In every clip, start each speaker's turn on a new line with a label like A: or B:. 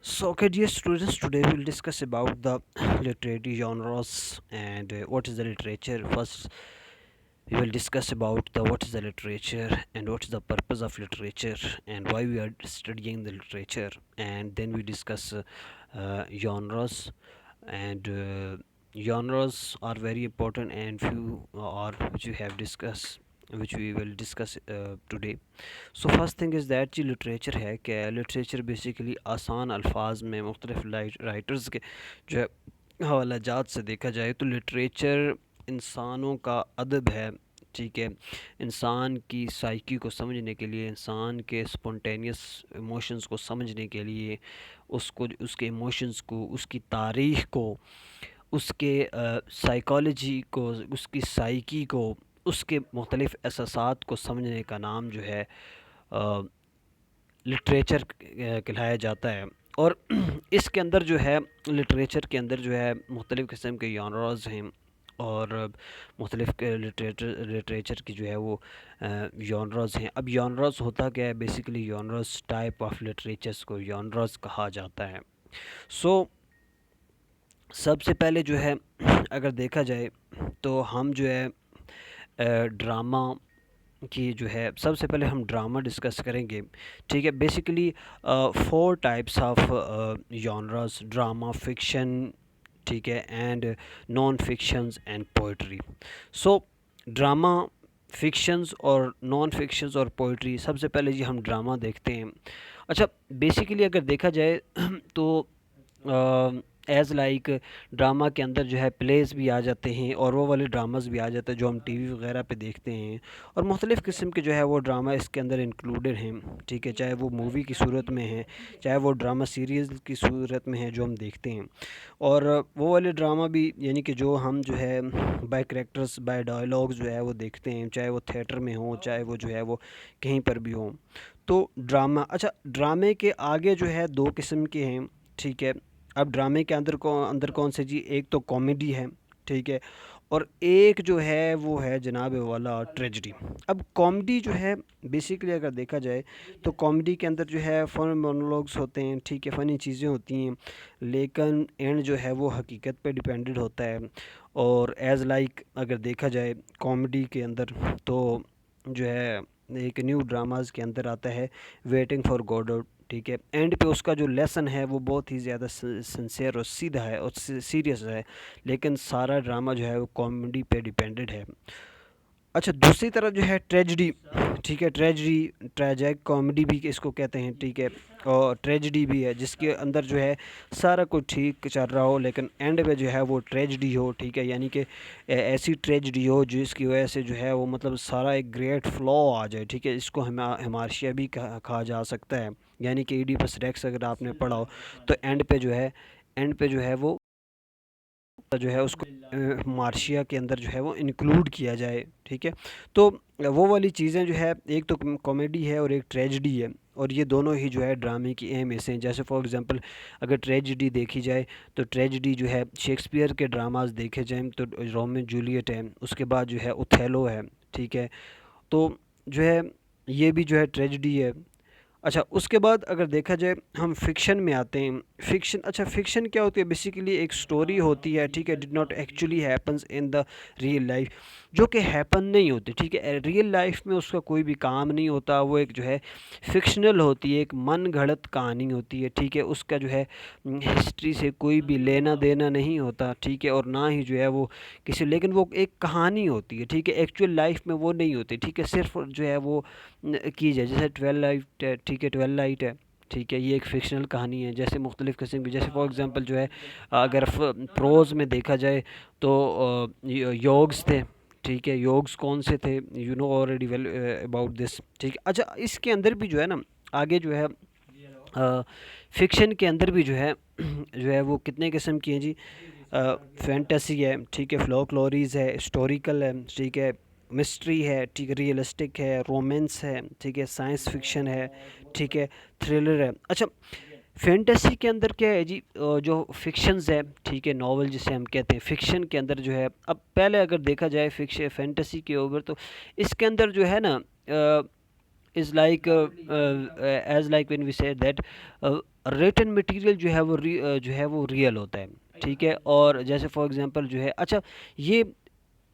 A: So, okay, dear students, today we will discuss about the literary genres and what is the literature. First, we will discuss about the what is the literature and what is the purpose of literature and why we are studying the literature. And then we discuss genres and genres are very important and few are which we have discussed which we will discuss today. So first thing is that the literature है कि literature basically आसान अल्फाज में मुख्तलिफ writers के जो है हवाला जात से देखा जाए तो लिटरेचर इंसानों का अदब है। ठीक है, इंसान की साइकी को समझने के लिए, इंसान के स्पॉन्टेनियस इमोशंस को समझने के लिए, उसको उसके इमोशंस को, उसकी तारीख़ को, उसके साइकोलॉजी को, उसकी साइकी को, उसके मुख्तलिफ़ एहसासात को समझने का नाम जो है लिटरेचर कहलाया जाता है। और इसके अंदर जो है लिटरेचर के अंदर जो है मुख्तलिफ़ किस्म के जॉनरास हैं और मुख्तलिफ़ लिटरेचर की जो है वो जॉनरास हैं। अब जॉनरास होता क्या है, basically genres type of literatures को जॉनरास कहा जाता है। सो सबसे पहले जो है अगर देखा जाए तो हम जो है ड्रामा कि जो है सबसे पहले हम ड्रामा डिस्कस करेंगे। ठीक है, basically 4 types of genres: drama, fiction, ठीक है, and non fictions and poetry. So drama, fictions और नॉन फिक्शंस और पोइट्री। सबसे पहले जी हम ड्रामा देखते हैं। अच्छा, बेसिकली अगर देखा जाए तो एज़ लाइक ड्रामा के अंदर जो है प्लेस भी आ जाते हैं और वो वाले ड्रामास भी आ जाते हैं जो हम टीवी वगैरह पे देखते हैं, और मुख्तलिफ़ किस्म के जो है वो ड्रामा इसके अंदर इंक्लूडेड हैं। ठीक है, चाहे वो मूवी की सूरत में है, चाहे वो ड्रामा सीरीज़ की सूरत में है जो हम देखते हैं। और वो वाले ड्रामा भी यानी कि जो हम जो है बाय करेक्टर्स, बाय डायलॉग्स जो है वो देखते हैं, चाहे वो थिएटर में हो, चाहे वो जो है वो कहीं पर भी हो। तो ड्रामा, अच्छा, ड्रामे के आगे जो है 2 किस्म के हैं। ठीक है, अब ड्रामे के अंदर कौन से जी, एक तो कॉमेडी है, ठीक है, और एक जो है वो है जनाब वाला ट्रेजेडी। अब कॉमेडी जो है बेसिकली अगर देखा जाए तो कॉमेडी के अंदर जो है फ़न मोनोलॉग्स होते हैं, ठीक है, फ़नी चीज़ें होती हैं, लेकिन एंड जो है वो हकीकत पे डिपेंडेड होता है। और एज़ लाइक अगर देखा जाए कॉमेडी के अंदर तो जो है एक न्यू ड्रामाज के अंदर आता है वेटिंग फॉर गॉडोट। ठीक है, एंड पे उसका जो लेसन है वो बहुत ही ज़्यादा सिंसियर और सीधा है और सीरियस है, लेकिन सारा ड्रामा जो है वो कॉमेडी पे डिपेंडेड है। अच्छा, दूसरी तरफ जो है ट्रेजेडी। ठीक है, ट्रेजेडी, ट्रेजिक कॉमेडी भी इसको कहते हैं। ठीक है, और ट्रेजेडी भी है जिसके अंदर जो है सारा कुछ ठीक चल रहा हो लेकिन एंड पे जो है वो ट्रेजेडी हो। ठीक है, यानी कि ऐसी ट्रेजेडी हो जिसकी वजह से जो है वो मतलब सारा एक ग्रेट फ्लॉ आ जाए। ठीक है, इसको हम हमार्शिया भी कहा जा सकता है, यानी कि ईडिपस रेक्स अगर आपने पढ़ा हो तो एंड पे जो है वो जो है उसको मार्शिया के अंदर जो है वो इंक्लूड किया जाए। ठीक है, तो वो वाली चीज़ें जो है एक तो कॉमेडी है और एक ट्रेजेडी है, और ये दोनों ही जो है ड्रामे की अहम हिस्से हैं। जैसे फॉर एग्जांपल अगर ट्रेजेडी देखी जाए तो ट्रेजेडी जो है शेक्सपियर के ड्रामास देखे जाएँ तो रोमियो जूलियट है, उसके बाद जो है ओथेलो है। ठीक है, तो जो है ये भी जो है ट्रेजेडी है। अच्छा, उसके बाद अगर देखा जाए हम फिक्शन में आते हैं। फिक्शन, अच्छा, फिक्शन क्या होती है, बेसिकली एक स्टोरी होती है। ठीक है, did not actually happens in the real life, जो कि हैपन नहीं होती। ठीक है, रियल लाइफ में उसका कोई भी काम नहीं होता, वो एक जो है फिक्शनल होती है, एक मन घड़त कहानी होती है। ठीक है, उसका जो है हिस्ट्री से कोई भी लेना देना नहीं होता। ठीक है, और ना ही जो है वो किसी, लेकिन वो एक कहानी होती है। ठीक है, एक्चुअल लाइफ में वो नहीं होती। ठीक है, सिर्फ जो है वो की जाए, जैसे 12 लाइट है। ठीक है, 12 लाइट है। ठीक है, ये एक फिक्शनल कहानी है। जैसे मुख्तलिफ़ किस्म की, जैसे फॉर एग्ज़ाम्पल जो है अगर प्रोज़ में देखा जाए तो योग्स थे। ठीक है, योग्स कौन से थे, you know already well about this. ठीक है, अच्छा, इसके अंदर भी जो है ना आगे जो है फिक्शन के अंदर भी जो है जो है वो कितने किस्म की हैं जी, फैंटेसी है, ठीक है, फ्लोकलोरीज है, हिस्टोरिकल है, ठीक है, मिस्ट्री है, ठीक है, रियलिस्टिक है, रोमांस है, ठीक है, साइंस फिक्शन है, ठीक है, थ्रिलर है। अच्छा, फैंटेसी के अंदर क्या है जी, जो फिक्शंस है, ठीक है, नॉवल जिसे हम कहते हैं, फिक्शन के अंदर जो है, अब पहले अगर देखा जाए फिक्शन फैंटेसी के ऊपर तो इसके अंदर जो है ना is like as like when we say that written material जो है वो जो है वो रियल होता है, ठीक है। और जैसे फॉर एग्जांपल जो है, अच्छा, ये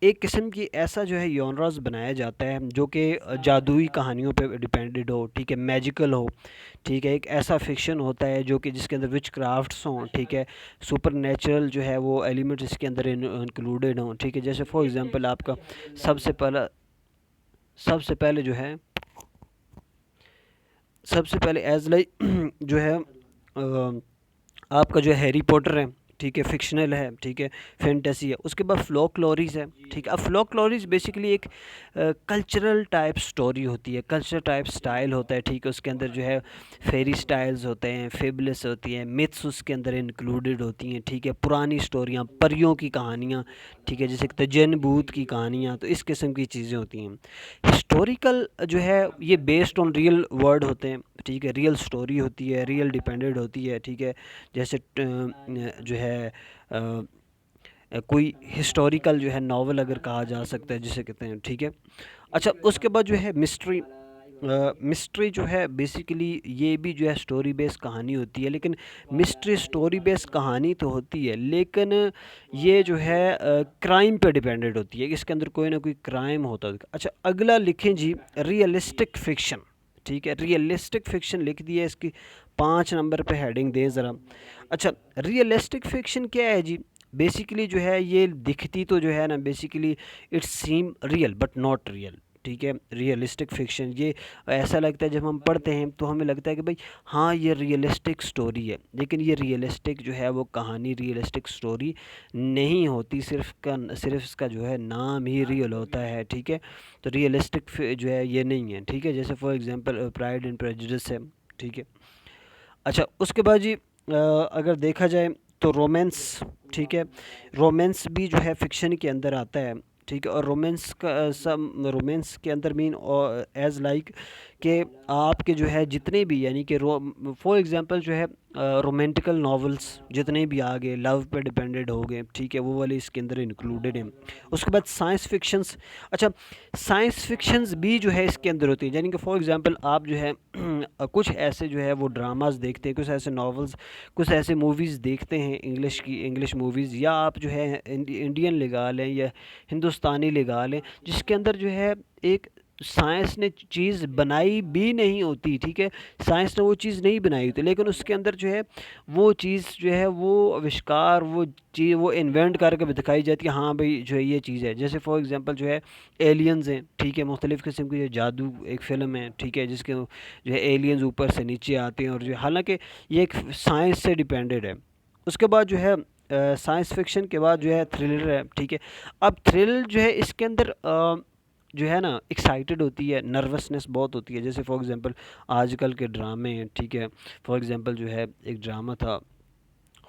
A: एक किस्म की ऐसा जो है यॉनरास बनाया जाता है जो कि जादुई कहानियों पे डिपेंडेड हो, ठीक है, मैजिकल हो, ठीक है। एक ऐसा फिक्शन होता है जो कि जिसके अंदर विच क्राफ्ट्स हों, ठीक है, सुपर नेचुरल जो है वो एलिमेंट्स इसके अंदर इंक्लूडेड हों, ठीक है। जैसे फॉर एग्जांपल आपका सबसे पहला सबसे पहले जो है सबसे पहले एज लाइक जो है आपका जो है हैरी पॉटर है, ठीक है, फिक्शनल है, ठीक है, फैंटेसी है। उसके बाद फ्लोकलोरीज है, ठीक है। अब फ्लोकलोरीज बेसिकली एक कल्चरल टाइप स्टोरी होती है, कल्चर टाइप स्टाइल होता है, ठीक है। उसके अंदर जो है फेरी स्टाइल्स होते हैं, फेबलेस होती हैं, मिथ्स उसके अंदर इंक्लूडेड होती हैं, ठीक है, पुरानी स्टोरियाँ, परियों की कहानियाँ, ठीक है, जैसे तजन भूत की कहानियाँ, तो इस किस्म की चीज़ें होती हैं। हिस्टोरिकल जो है ये बेस्ड ऑन रियल वर्ड होते हैं, ठीक है, रियल स्टोरी होती है, रियल डिपेंडेड होती है, ठीक है। जैसे जो है कोई हिस्टोरिकल जो है नावल अगर कहा जा सकता है जिसे कहते हैं, ठीक है। अच्छा, उसके बाद जो है मिस्ट्री, मिस्ट्री जो है बेसिकली ये भी जो है स्टोरी बेस्ड कहानी होती है, लेकिन मिस्ट्री स्टोरी बेस्ड कहानी तो होती है, लेकिन ये जो है क्राइम पे डिपेंडेड होती है, इसके अंदर कोई ना कोई क्राइम होता है। अच्छा, अगला लिखें जी रियलिस्टिक फिक्शन, ठीक है, रियलिस्टिक फिक्शन लिख दिया, इसकी 5 नंबर पे हेडिंग दें ज़रा। अच्छा, रियलिस्टिक फिक्शन क्या है जी? बेसिकली जो है ये दिखती तो जो है ना basically it's seem real but not real, ठीक है। रियलिस्टिक फिक्शन ये ऐसा लगता है, जब हम पढ़ते हैं तो हमें लगता है कि भाई हाँ ये रियलिस्टिक स्टोरी है, लेकिन ये रियलिस्टिक जो है वो कहानी रियलिस्टिक स्टोरी नहीं होती, सिर्फ इसका जो है नाम ही रियल होता है, ठीक है। तो रियलिस्टिक जो है ये नहीं है, ठीक है। जैसे for example pride and prejudice है, ठीक है। अच्छा, उसके बाद जी अगर देखा जाए तो रोमांस, ठीक है, रोमांस भी जो है फिक्शन के अंदर आता है, ठीक है। और रोमांस का सब रोमांस के अंदर मीन एज लाइक कि आपके जो है जितने भी यानी कि फॉर एग्जांपल जो है रोमांटिकल नॉवेल्स जितने भी आ गए लव पे डिपेंडेड हो गए, ठीक है, वो वाले इसके अंदर इंक्लूडेड हैं। उसके बाद साइंस फिक्शंस, अच्छा, साइंस फिक्शंस भी जो है इसके अंदर होती है, यानी कि फॉर एग्जांपल आप जो है कुछ ऐसे जो है वो ड्रामास देखते हैं, कुछ ऐसे नॉवेल्स, कुछ ऐसे मूवीज़ देखते हैं, इंग्लिश मूवीज़, या आप जो है इंडियन लगा लें या हिंदुस्तानी लगा लें, जिसके अंदर जो है एक साइंस ने चीज़ बनाई भी नहीं होती, ठीक है, साइंस ने वो चीज़ नहीं बनाई होती, लेकिन उसके अंदर जो है वो चीज़ जो है वो आविष्कार, वो चीज़ वो इन्वेंट करके भी दिखाई जाती है, हाँ भाई जो है ये चीज़ है। जैसे फॉर एग्जांपल जो है एलियंस हैं, ठीक है, मुख्तलिफ़ किस्म की जो जादू एक फ़िल्म है, ठीक है, जिसके जो है एलियंस ऊपर से नीचे आते हैं, और जो हालांकि ये एक साइंस से डिपेंडेड है। उसके बाद जो है साइंस फिक्शन के बाद जो है थ्रिलर है, ठीक है। अब थ्रिल जो है इसके अंदर जो है ना एक्साइटेड होती है, नर्वसनेस बहुत होती है। जैसे फॉर एग्जांपल आजकल के ड्रामे हैं, ठीक है, फॉर एग्जांपल जो है एक ड्रामा था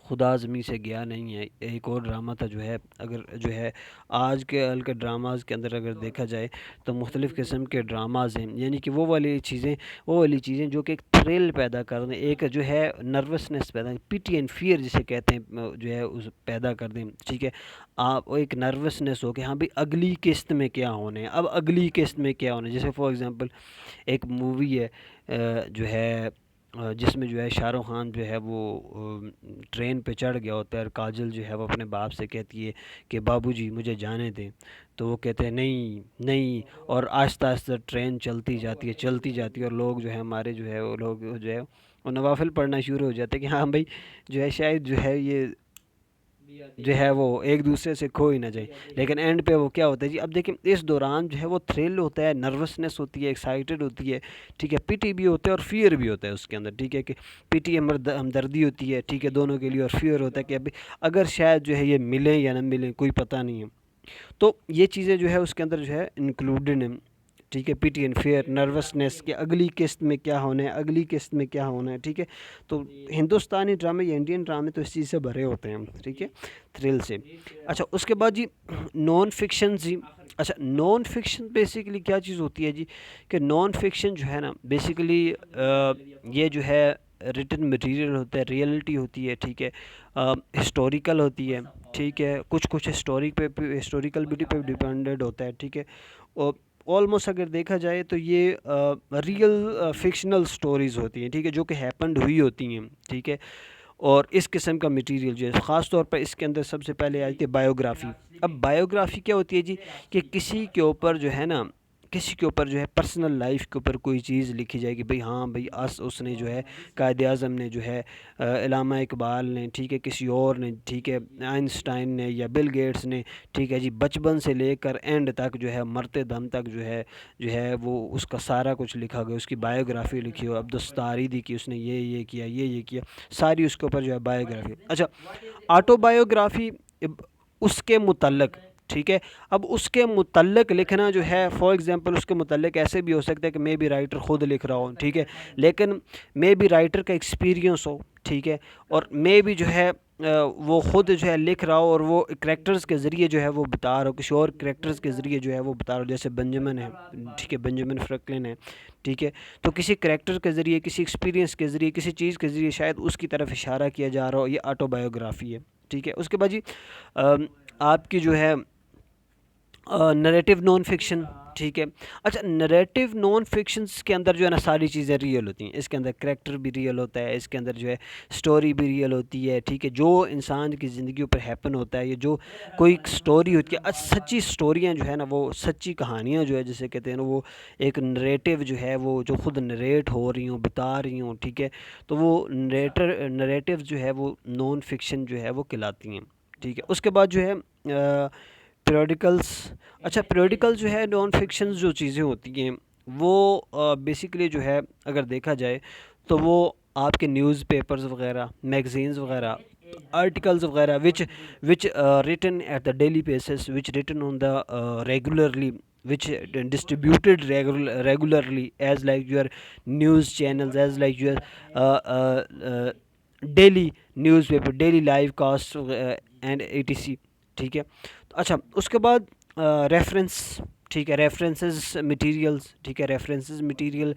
A: खुदा ज़मीं से गया नहीं है, एक और ड्रामा था जो है, अगर जो है आज के कल के ड्रामाज़ के अंदर अगर देखा जाए तो मुख्तलिफ़ किस्म के ड्रामाज़ हैं, यानी कि वो वाली चीज़ें जो कि एक थ्रिल पैदा कर दें, एक जो है नर्वसनेस पैदा, पिटी एंड फियर जिसे कहते हैं, जो है उस पैदा कर दें, ठीक है। आप एक नर्वसनेस हो कि हाँ भाई अगली किस्त में क्या होने हैं, अब अगली किस्त में क्या होने, जैसे फॉर एग्ज़ाम्पल एक मूवी है जो है जिसमें जो है शाहरुख खान जो है वो ट्रेन पे चढ़ गया होता है, और काजल जो है वो अपने बाप से कहती है कि बाबूजी मुझे जाने दें, तो वो कहते हैं नहीं नहीं, और आहिस्ता आहिस्ता ट्रेन चलती जाती है, और लोग जो है हमारे जो है वो लोग जो है वो नवाफिल पढ़ना शुरू हो जाते हैं कि हाँ भाई जो है शायद जो है ये जो है वो एक दूसरे से खो ही ना जाए। लेकिन एंड पे वो क्या होता है जी, अब देखिए इस दौरान जो है वो थ्रिल होता है, नर्वसनेस होती है, एक्साइटेड होती है, ठीक है, पीटी भी होता है और फियर भी होता है उसके अंदर, ठीक है, कि पीटी हमदर्दी होती है, ठीक है, दोनों के लिए, और फियर होता है कि अभी अगर शायद जो है ये मिलें या ना मिलें कोई पता नहीं है। तो ये चीज़ें जो है उसके अंदर जो है इंक्लूडेड हैं, ठीक है, पीटी एंड फेयर, नर्वसनेस कि अगली किस्त में क्या होना है, अगली किस्त में क्या होना है, ठीक है। तो हिंदुस्तानी ड्रामे या इंडियन ड्रामे तो इस चीज़ से भरे होते हैं, ठीक है, थ्रिल से। अच्छा, उसके बाद जी नॉन फिक्शन जी, अच्छा, नॉन फिक्शन बेसिकली क्या चीज़ होती है जी, कि नॉन फिक्शन जो है ना बेसिकली ये जो है रिटन मटेरियल होता है, रियलिटी होती है, ठीक है, हिस्टोरिकल होती है, ठीक है, कुछ कुछ हिस्टोरिकल बिटी पे डिपेंडेड होता है, ठीक है। और ऑलमोस्ट अगर देखा जाए तो ये रियल फिक्शनल स्टोरीज़ होती हैं, ठीक है, जो कि हैपेंड हुई होती हैं, ठीक है। और इस किस्म का मटेरियल जो है ख़ास तौर पर इसके अंदर सबसे पहले आती है बायोग्राफ़ी। अब बायोग्राफ़ी क्या होती है जी, कि किसी के ऊपर जो है ना, किसी के ऊपर जो है पर्सनल लाइफ के ऊपर कोई चीज़ लिखी जाएगी, भाई हाँ भाई उसने जो है कायद आज़म ने जो है इलामा इकबाल ने, ठीक है, किसी और ने, ठीक है, आइंस्टाइन ने या बिल गेट्स ने, ठीक है जी, बचपन से लेकर एंड तक जो है मरते दम तक जो है वो उसका सारा कुछ लिखा गया, उसकी बायोग्राफी लिखी हो, अब्दुस्तारी दी कि उसने ये किया, ये किया, सारी उसके ऊपर जो है बायोग्राफी। अच्छा, ऑटोबायोग्राफी उसके मुतल्लक, ठीक है। अब उसके मुतल्लक लिखना जो है, फॉर एग्जांपल उसके मुतल्लक ऐसे भी हो सकता है कि मे बी राइटर ख़ुद लिख रहा हो, ठीक है, लेकिन मे बी राइटर का एक्सपीरियंस हो, ठीक है, और मे बी जो है वो ख़ुद जो है लिख रहा हो और वो करेक्टर्स के ज़रिए जो है वो बता रहा हो, किसी और करेक्टर्स के ज़रिए जो है वो बता रहा हो, जैसे बेंजामिन है, ठीक है, बेंजामिन फ्रैंकलिन है, ठीक है। तो किसी करेक्टर के ज़रिए, किसी एक्सपीरियंस के ज़रिए, किसी चीज़ के ज़रिए शायद उसकी तरफ इशारा किया जा रहा हो, ये ऑटोबायोग्राफ़ी है, ठीक है। उसके बाद जी आपकी जो है नरेटिव नॉन फिक्शन, ठीक है। अच्छा, नरेटिव नॉन फिक्शंस के अंदर जो है ना सारी चीज़ें रियल होती हैं, इसके अंदर करैक्टर भी रियल होता है, इसके अंदर जो है स्टोरी भी रियल होती है, ठीक है, जो इंसान की ज़िंदगी ऊपर हैपन होता है, ये जो कोई स्टोरी होती है, सच्ची स्टोरियाँ जो है ना, वो सच्ची कहानियाँ जो है जिसे कहते हैं ना, वो एक नरेटिव जो है वो जो खुद नरेट हो रही हूँ, बता रही हूँ, ठीक है, तो वो नरेटिव जो है वो नॉन फिक्शन जो है वो कहलाती हैं, ठीक है। उसके बाद जो है पीरियडिकल्स। अच्छा, पीरियडिकल जो है नॉन फिक्शन जो चीज़ें होती हैं वो बेसिकली जो है अगर देखा जाए तो वो आपके न्यूज़पेपर्स वगैरह, मैगज़ीन्स वगैरह, आर्टिकल्स वगैरह which written at the daily basis, which written on the regularly, which distributed regularly as like your news channels, as like your daily newspaper, daily live cast and etc, ठीक है। तो अच्छा, उसके बाद reference, ठीक है, references materials, ठीक है, रेफरेंसेस मटेरियल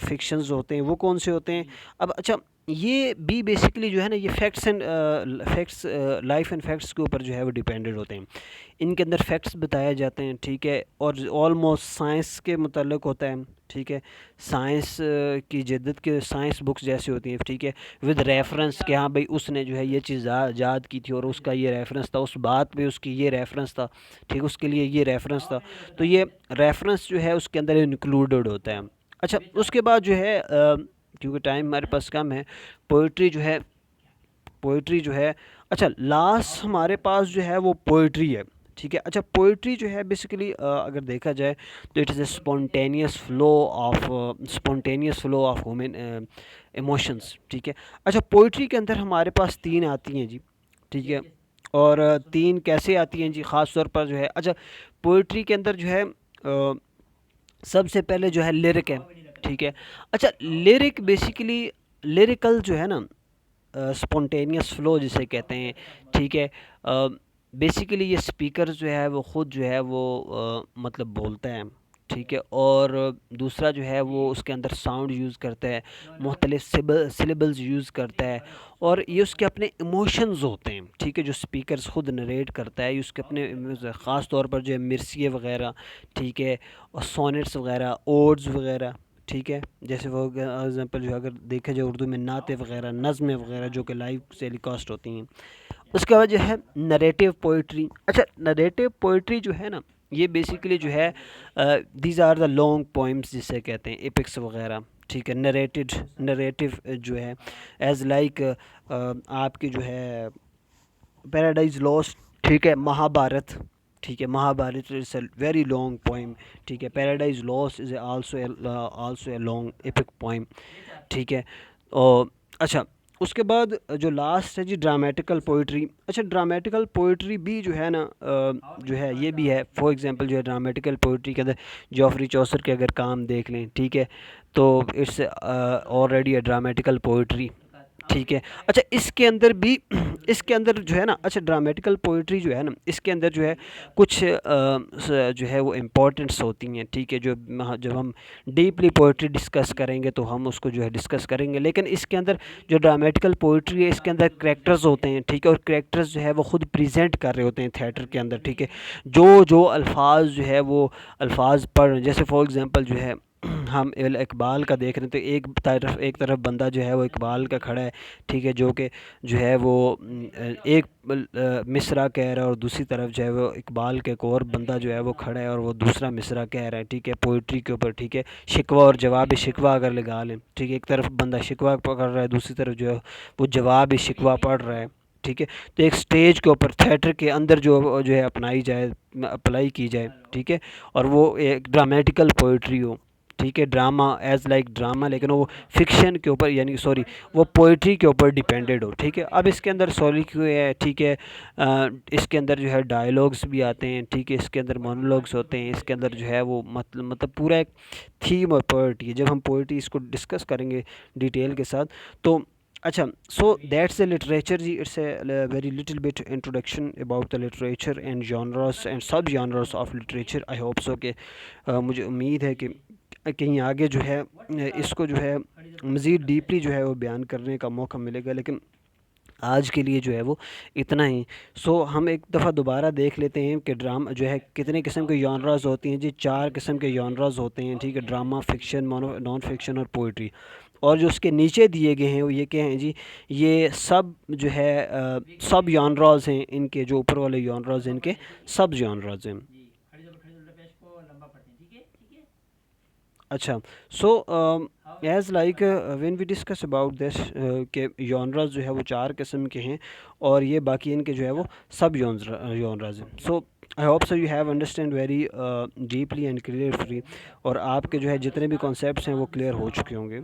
A: फिक्शंस होते हैं वो कौन से होते हैं। अब अच्छा, ये भी बेसिकली जो है ना, ये facts and facts, life and facts के ऊपर जो है वो डिपेंडेड होते हैं, इनके अंदर फैक्ट्स बताए जाते हैं, ठीक है, और ऑलमोस्ट साइंस के मुतल्लिक होता है, ठीक है, साइंस की जिद्दत के साइंस बुक्स जैसी होती हैं, ठीक है, विद रेफरेंस कि हाँ भाई उसने जो है ये चीज़ याद की थी और उसका ये रेफरेंस था, उस बात पे उसकी ये रेफरेंस था, ठीक, उसके लिए ये रेफरेंस था, तो ये रेफरेंस जो है उसके अंदर इंक्लूडेड होता है। अच्छा, उसके बाद जो है क्योंकि टाइम हमारे पास कम है, पोइट्री जो है अच्छा, लास्ट हमारे पास जो है वो पोइट्री है, ठीक है। अच्छा, पोइट्री जो है बेसिकली अगर देखा जाए तो it is a spontaneous flow of human emotions, ठीक है। अच्छा, पोइट्री के अंदर हमारे पास 3 आती हैं जी, ठीक है, और 3 कैसे आती हैं जी, ख़ास तौर पर जो है, अच्छा, पोइट्री के अंदर जो है सबसे पहले जो है लिरिक है, ठीक है। अच्छा, लिरिक बेसिकली, लिरिकल जो है ना, स्पॉन्टेनियस फ्लो जिसे कहते हैं, ठीक है, बेसिकली ये स्पीकर जो है वो ख़ुद जो है वो मतलब बोलता है, ठीक है, और दूसरा जो है वो उसके अंदर साउंड यूज़ करता है, मुख्तलिफ सिलेबल्स यूज़ करता है, और ये उसके अपने इमोशंस होते हैं, ठीक है, जो स्पीकर ख़ुद नरेट करता है, ये उसके अपने ख़ास तौर पर जो है मिर्सिए वगैरह, ठीक है, और सोनेट्स वगैरह, ओड्स वगैरह, ठीक है, जैसे वो एग्जांपल जो अगर देखा जाए उर्दू में नाते वगैरह, नज़में वगैरह जो कि लाइव टेलीकास्ट होती हैं। उसके बाद जो है नरेटिव पोइट्री। अच्छा, नरेटिव पोइट्री जो है ना, ये बेसिकली जो है these are the long poems जिसे कहते हैं, एपिक्स वगैरह, ठीक है, नरेटिव जो है एज लाइक आपकी जो है पैराडाइज लॉस्ट, ठीक है, महाभारत, ठीक है, Mahabharata is a very long poem, ठीक है, Paradise Lost is also a long epic poem, ठीक है। और अच्छा, उसके बाद जो लास्ट है जी ड्रामेटिकल पोइट्री। अच्छा, ड्रामेटिकल पोइट्री भी जो है ना जो है ये भी है, फॉर एग्जांपल जो है ड्रामेटिकल पोइट्री के अंदर जॉफरी चौसर के अगर काम देख लें, ठीक है, तो it's already a dramatical poetry, ठीक है। अच्छा, इसके अंदर भी इसके अंदर जो है ना, अच्छा ड्रामेटिकल पोइट्री जो है ना, इसके अंदर जो है कुछ जो है वो इम्पोर्टेंट्स होती हैं, ठीक है, जो जब हम डीपली पोइट्री डिस्कस करेंगे तो हम उसको जो है डिस्कस करेंगे। लेकिन इसके अंदर जो ड्रामेटिकल पोइट्री है, इसके अंदर करेक्टर्स होते हैं, ठीक है, और करेक्टर्स जो है वो खुद प्रेजेंट कर रहे होते हैं थिएटर के अंदर, ठीक है। जो जो अल्फाज जो है वो अल्फाज पढ़, जैसे फॉर एग्जांपल जो है हम इकबाल का देख रहे हैं, तो एक तरफ बंदा जो है वो इकबाल का खड़ा है, ठीक है, जो कि जो है वो एक मिसरा कह रहा है, और दूसरी तरफ जो है वो इकबाल का एक और बंदा जो है वो खड़ा है और वो दूसरा मिसरा कह रहा है, ठीक है, पोइट्री के ऊपर, ठीक है, शिकवा और जवाब शिकवा अगर लगा लें, ठीक है, एक तरफ बंदा शिकवा पकड़ रहा है, दूसरी तरफ जो है वो जवाब शिकवा पढ़ रहा है, ठीक है। तो एक स्टेज के ऊपर थिएटर के अंदर जो है अपनाई जाए, अप्लाई की जाए, ठीक है, और वो एक ड्रामेटिकल पोइट्री हो, ठीक है, ड्रामा एज लाइक ड्रामा, लेकिन वो फिक्शन के ऊपर, यानी सॉरी, वो पोइट्री के ऊपर डिपेंडेड हो, ठीक है। अब इसके अंदर सॉरी क्यों है, ठीक है, इसके अंदर जो है डायलॉग्स भी आते हैं, ठीक है, इसके अंदर मोनोलॉग्स होते हैं, इसके अंदर जो है वो मतलब पूरा एक थीम और पोइट्री है। जब हम पोइट्री इसको डिस्कस करेंगे डिटेल के साथ, तो अच्छा, सो दैट्स द लिटरेचर जी, it's a very little bit introduction about the literature and genres and सब genres of literature. I hope so कि मुझे उम्मीद है कि कहीं आगे जो है इसको जो है मज़ीद डीपली जो है वो बयान करने का मौका मिलेगा, लेकिन आज के लिए जो है वो इतना ही। सो हम एक दफ़ा दोबारा देख लेते हैं कि ड्रामा जो है कितने किस्म के जॉनरास होती हैं जी। 4 किस्म के जॉनरास होते हैं, ठीक है, ड्रामा, फिक्शन, नॉन फिक्शन और पोइट्री। और जो उसके नीचे दिए गए हैं वो ये क्या हैं जी, ये सब जो है सब जॉनरास हैं, इनके जो ऊपर वाले जॉनरास हैं इनके सब जॉनरास हैं। अच्छा, so as like when we discuss about this के जॉनरास जो है वो 4 किस्म के हैं, और ये बाकी इनके जो है वो सब जॉनरास हैं। So I hope so you have understand very deeply and clearly, और आपके जो है जितने भी कॉन्सेप्ट्स हैं वो क्लियर हो चुके होंगे।